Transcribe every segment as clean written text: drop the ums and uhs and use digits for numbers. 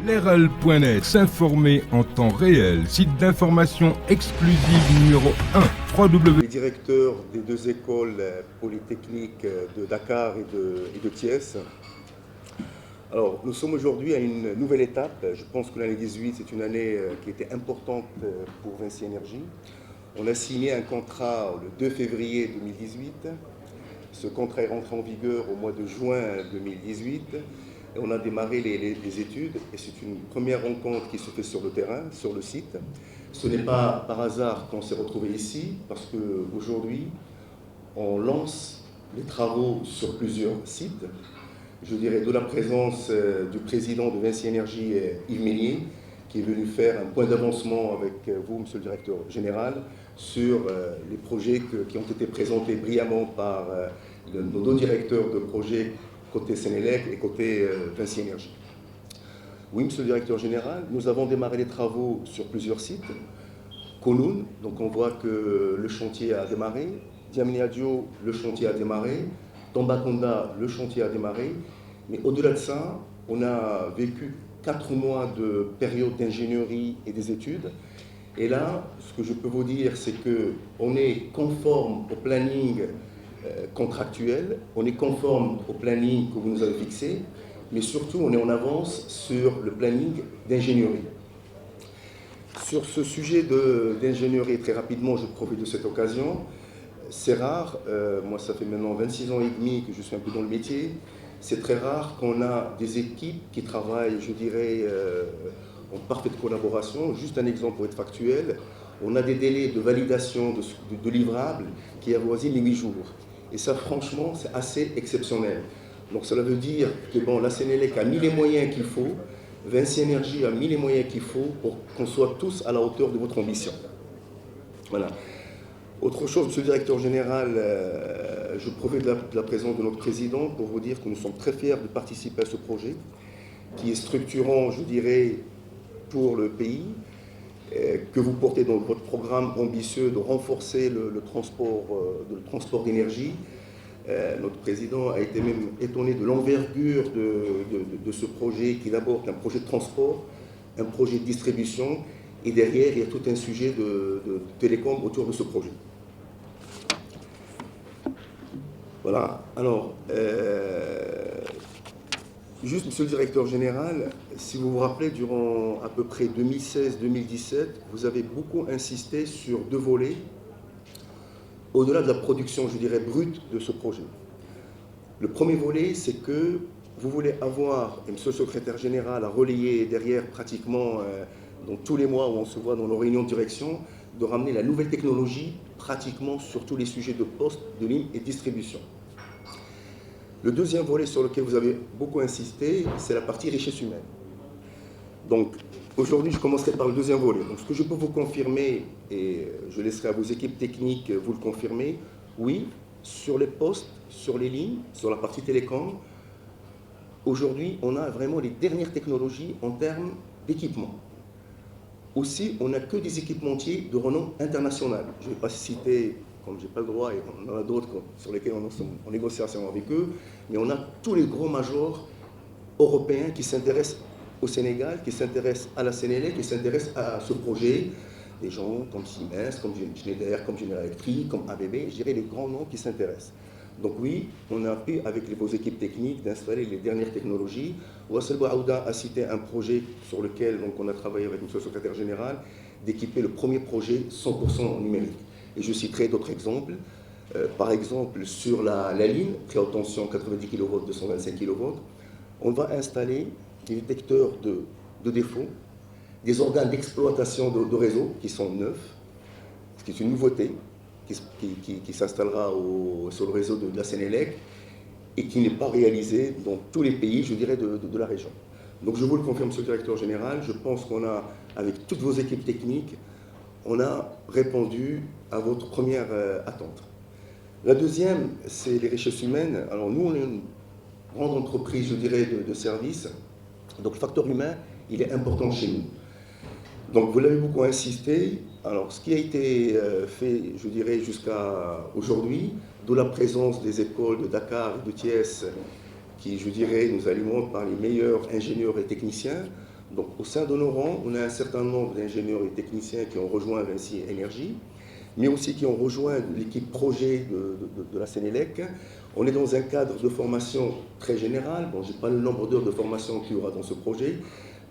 L'RL.net, s'informer en temps réel, site d'information exclusive numéro 1, Les directeurs des deux écoles polytechniques de Dakar et de Thiès. Alors, nous sommes aujourd'hui à une nouvelle étape. Je pense que l'année 18, c'est une année qui était importante pour Vinci Énergie. On a signé un contrat le 2 février 2018. Ce contrat est rentré en vigueur au mois de juin 2018. Et on a démarré les études et c'est une première rencontre qui se fait sur le terrain, sur le site. Ce n'est pas par hasard qu'on s'est retrouvé ici, parce qu'aujourd'hui, on lance les travaux sur plusieurs sites. Je dirais de la présence du président de Vinci Énergie, Yves Meignier, qui est venu faire un point d'avancement avec vous, monsieur le directeur général, sur les projets qui ont été présentés brillamment par nos deux directeurs de projet, côté Sénélec et côté Vinci Énergie. Oui, monsieur le directeur général, nous avons démarré les travaux sur plusieurs sites. Kounoune, donc on voit que le chantier a démarré. Diamniadio, le chantier a démarré. Tambacounda, le chantier a démarré. Mais au-delà de ça, on a vécu 4 mois de période d'ingénierie et des études. Et là, ce que je peux vous dire, c'est qu'on est conforme au planning contractuel, on est conforme au planning que vous nous avez fixé, mais surtout on est en avance sur le planning d'ingénierie. Sur ce sujet d'ingénierie, très rapidement, je profite de cette occasion. C'est rare, moi ça fait maintenant 26 ans et demi que je suis un peu dans le métier, c'est très rare qu'on a des équipes qui travaillent, je dirais, en parfaite collaboration. Juste un exemple pour être factuel, on a des délais de validation de livrables qui avoisinent les 8 jours. Et ça, franchement, c'est assez exceptionnel. Donc cela veut dire que bon, la Sénélec a mis les moyens qu'il faut, Vinci Énergie a mis les moyens qu'il faut pour qu'on soit tous à la hauteur de votre ambition. Voilà. Autre chose, monsieur le directeur général, je profite de la présence de notre président pour vous dire que nous sommes très fiers de participer à ce projet qui est structurant, je dirais, pour le pays, que vous portez dans votre programme ambitieux de renforcer le transport d'énergie. Notre président a été même étonné de l'envergure de ce projet qui d'abord est un projet de transport, un projet de distribution, et derrière il y a tout un sujet de télécom autour de ce projet. Voilà, alors, juste monsieur le directeur général, si vous vous rappelez, durant à peu près 2016-2017, vous avez beaucoup insisté sur 2 volets, au-delà de la production, je dirais, brute de ce projet. Le premier volet, c'est que vous voulez avoir, et monsieur le secrétaire général a relayé derrière pratiquement dans tous les mois où on se voit dans nos réunions de direction, de ramener la nouvelle technologie pratiquement sur tous les sujets de poste, de ligne et de distribution. Le deuxième volet sur lequel vous avez beaucoup insisté, c'est la partie richesse humaine. Donc, aujourd'hui, je commencerai par le deuxième volet. Donc, ce que je peux vous confirmer, et je laisserai à vos équipes techniques vous le confirmer, oui, sur les postes, sur les lignes, sur la partie télécom, aujourd'hui, on a vraiment les dernières technologies en termes d'équipement. Aussi, on n'a que des équipementiers de renom international. Je ne vais pas citer, comme je n'ai pas le droit, et on en a d'autres sur lesquels on est en négociation avec eux, mais on a tous les gros majors européens qui s'intéressent au Sénégal, qui s'intéressent à la Sénélec, qui s'intéressent à ce projet. Des gens comme Siemens, comme Schneider, comme General Electric, comme ABB, je dirais les grands noms qui s'intéressent. Donc oui, on a pu, avec vos équipes techniques, d'installer les dernières technologies. Wassel Bouaouda a cité un projet sur lequel donc, on a travaillé avec M. le secrétaire général, d'équiper le premier projet 100% numérique. Et je citerai d'autres exemples. Par exemple, sur la ligne, très haute tension 90 kV, 225 kV, on va installer des détecteurs de défaut, des organes d'exploitation de réseau qui sont neufs, ce qui est une nouveauté, qui s'installera sur le réseau de la Sénélec et qui n'est pas réalisé dans tous les pays, je dirais, de la région. Donc je vous le confirme, monsieur le directeur général, je pense qu'on a, avec toutes vos équipes techniques, on a répondu à votre première attente. La deuxième, c'est les richesses humaines. Alors nous, on est une grande entreprise, je dirais, de services. Donc le facteur humain, il est important chez nous. Donc vous l'avez beaucoup insisté. Alors ce qui a été fait, je dirais, jusqu'à aujourd'hui, d'où la présence des écoles de Dakar et de Thiès, qui, je dirais, nous alimentent par les meilleurs ingénieurs et techniciens, Donc, au sein de nos rangs, on a un certain nombre d'ingénieurs et techniciens qui ont rejoint Vinci Énergie, mais aussi qui ont rejoint l'équipe projet de la Sénélec. On est dans un cadre de formation très général. Bon, je n'ai pas le nombre d'heures de formation qu'il y aura dans ce projet,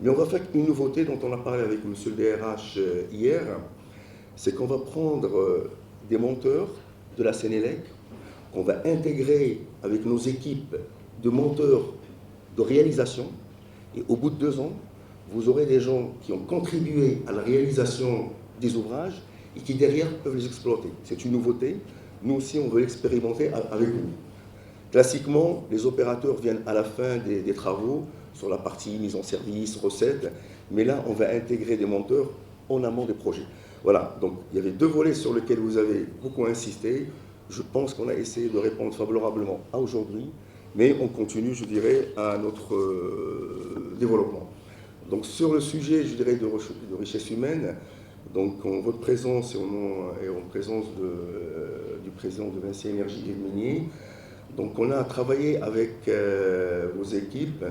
mais on va faire une nouveauté dont on a parlé avec monsieur le DRH hier, c'est qu'on va prendre des monteurs de la Sénélec, qu'on va intégrer avec nos équipes de monteurs de réalisation, et au bout de 2 ans, vous aurez des gens qui ont contribué à la réalisation des ouvrages et qui derrière peuvent les exploiter. C'est une nouveauté. Nous aussi, on veut l'expérimenter avec vous. Classiquement, les opérateurs viennent à la fin des travaux sur la partie mise en service, recettes, mais là, on va intégrer des monteurs en amont des projets. Voilà, donc il y avait 2 volets sur lesquels vous avez beaucoup insisté. Je pense qu'on a essayé de répondre favorablement à aujourd'hui, mais on continue, je dirais, à notre développement. Donc sur le sujet, je dirais, de richesse humaine, donc en votre présence et en présence du président de Vinci Énergie, Yves Meignier, donc on a travaillé avec vos équipes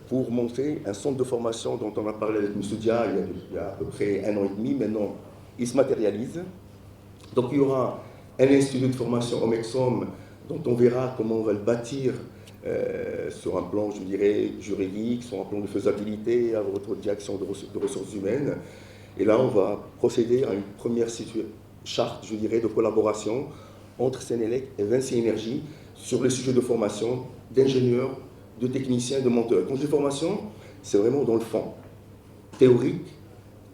pour monter un centre de formation dont on a parlé avec M. Dia il y a à peu près 1 an et demi. Maintenant, il se matérialise. Donc il y aura un institut de formation Omexom dont on verra comment on va le bâtir sur un plan, je dirais, juridique, sur un plan de faisabilité, à votre direction de ressources humaines. Et là, on va procéder à une première charte, je dirais, de collaboration entre Sénélec et Vinci Énergie sur les sujets de formation d'ingénieurs, de techniciens, de monteurs. Quand je dis formation, c'est vraiment dans le fond. Théorique,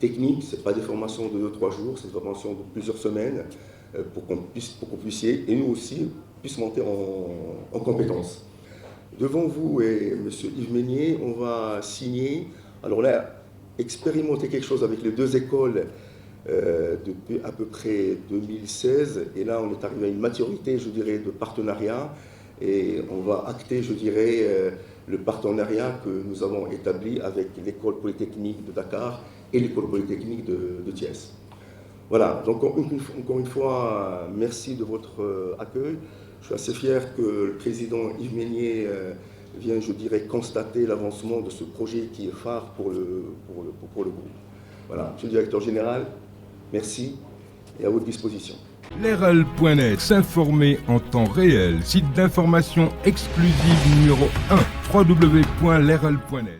technique, ce n'est pas des formations de 2-3 jours, c'est des formations de plusieurs semaines pour qu'on puissiez, et nous aussi, puisse monter en compétences. Devant vous et M. Yves Meignier, on va signer, alors là, expérimenter quelque chose avec les 2 écoles depuis à peu près 2016, et là on est arrivé à une maturité, je dirais, de partenariat, et on va acter, je dirais, le partenariat que nous avons établi avec l'école polytechnique de Dakar et l'école polytechnique de Thiès. Voilà, donc encore une fois, merci de votre accueil. Je suis assez fier que le président Yves Meignier vienne, je dirais, constater l'avancement de ce projet qui est phare pour le groupe. Voilà, monsieur le directeur général, merci et à votre disposition. L'RL.net, s'informer en temps réel, site d'information exclusive numéro 1, www.lerl.net.